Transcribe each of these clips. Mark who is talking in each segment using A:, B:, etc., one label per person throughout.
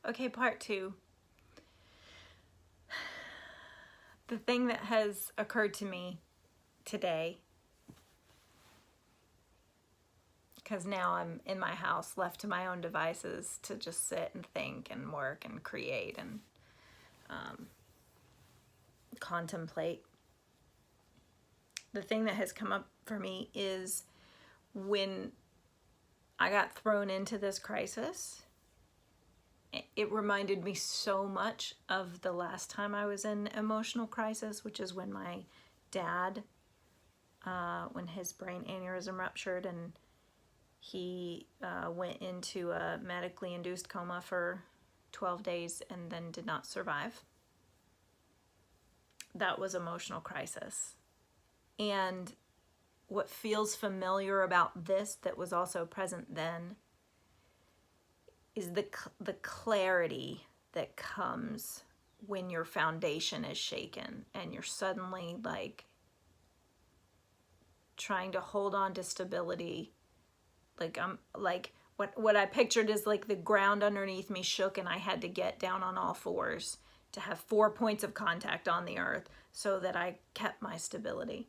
A: Okay, part two. The thing that has occurred to me today, because now I'm in my house left to my own devices to just sit and think and work and create and contemplate. The thing that has come up for me is when I got thrown into this crisis, it reminded me so much of the last time I was in emotional crisis, which is when my dad, when his brain aneurysm ruptured and he went into a medically induced coma for 12 days and then did not survive. That was emotional crisis. And what feels familiar about this that was also present then is the clarity that comes when your foundation is shaken and you're suddenly like trying to hold on to stability. Like I'm like what I pictured is like the ground underneath me shook and I had to get down on all fours to have 4 points of contact on the earth so that I kept my stability.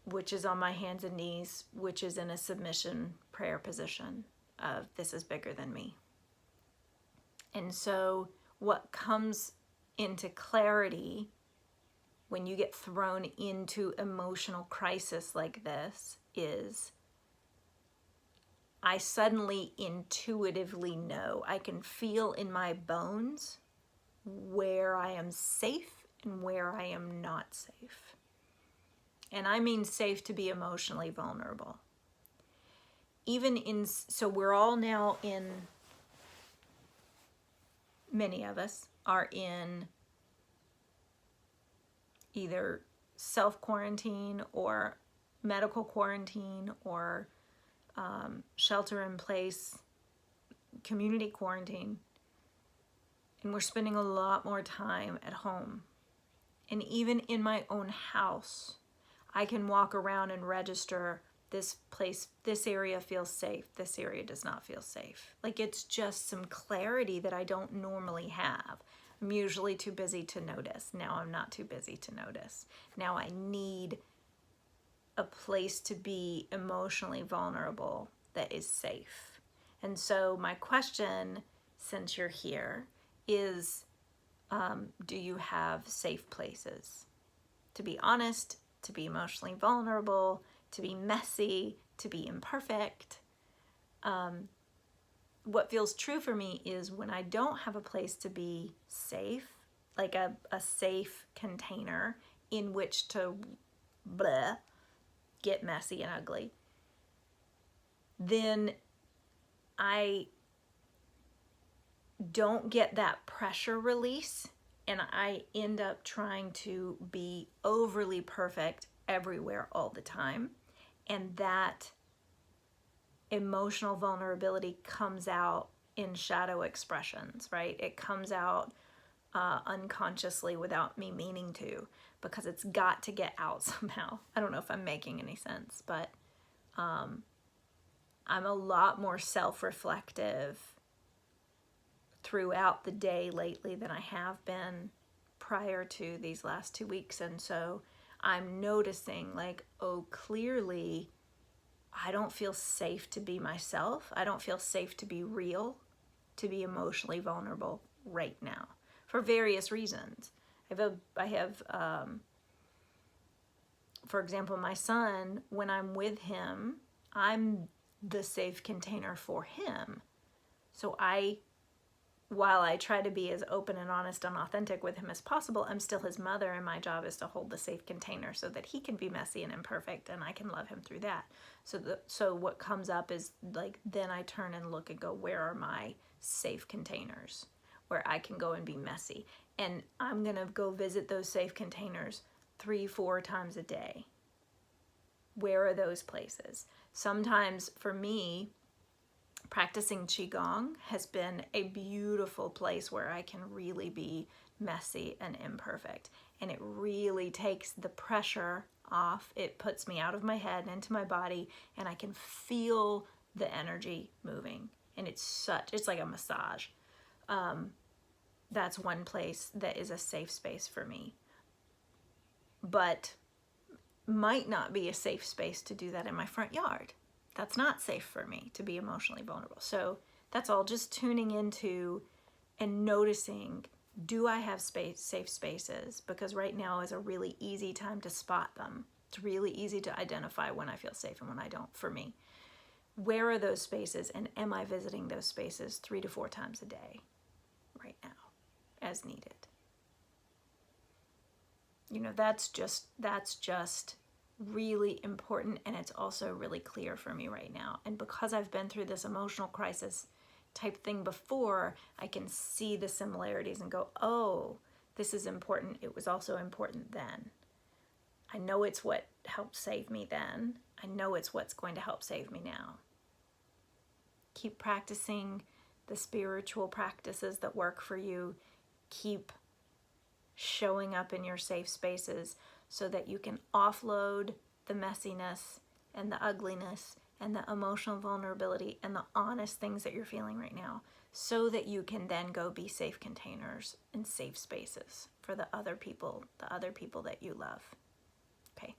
A: Which is on my hands and knees, which is in a submission prayer position of this is bigger than me. And so what comes into clarity when you get thrown into emotional crisis like this is I suddenly intuitively know, I can feel in my bones where I am safe and where I am not safe. And I mean safe to be emotionally vulnerable. So we're all now in, many of us are in either self-quarantine or medical quarantine or shelter in place, community quarantine. And we're spending a lot more time at home. And even in my own house, I can walk around and register this place, this area feels safe, this area does not feel safe. Like it's just some clarity that I don't normally have. I'm usually too busy to notice. Now I'm not too busy to notice. Now I need a place to be emotionally vulnerable that is safe. And so my question, since you're here, is do you have safe places? To be honest, to be emotionally vulnerable, to be messy, to be imperfect. What feels true for me is when I don't have a place to be safe, like a safe container in which to get messy and ugly, then I don't get that pressure release and I end up trying to be overly perfect everywhere all the time. And that emotional vulnerability comes out in shadow expressions, right? It comes out unconsciously without me meaning to, because it's got to get out somehow. I don't know if I'm making any sense, but I'm a lot more self-reflective throughout the day lately than I have been prior to these last 2 weeks. And so I'm noticing like, oh, clearly I don't feel safe to be myself. I don't feel safe to be real, to be emotionally vulnerable right now for various reasons. I have for example, my son, when I'm with him, I'm the safe container for him. So while I try to be as open and honest and authentic with him as possible, I'm still his mother, and my job is to hold the safe container so that he can be messy and imperfect and I can love him through that. So what comes up is like, then I turn and look and go, where are my safe containers where I can go and be messy? And I'm gonna go visit those safe containers 3-4 times a day. Where are those places? Sometimes for me, practicing Qigong has been a beautiful place where I can really be messy and imperfect. And it really takes the pressure off. It puts me out of my head and into my body, and I can feel the energy moving. And it's like a massage. That's one place that is a safe space for me. But might not be a safe space to do that in my front yard. That's not safe for me to be emotionally vulnerable. So that's all just tuning into and noticing, do I have safe spaces? Because right now is a really easy time to spot them. It's really easy to identify when I feel safe and when I don't, for me. Where are those spaces, and am I visiting those spaces 3 to 4 times a day right now as needed? You know, that's just really important, and it's also really clear for me right now. And because I've been through this emotional crisis type thing before, I can see the similarities and go, oh, this is important. It was also important then. I know it's what helped save me then. I know it's what's going to help save me now. Keep practicing the spiritual practices that work for you. Keep showing up in your safe spaces so that you can offload the messiness and the ugliness and the emotional vulnerability and the honest things that you're feeling right now, so that you can then go be safe containers and safe spaces for the other people that you love. Okay.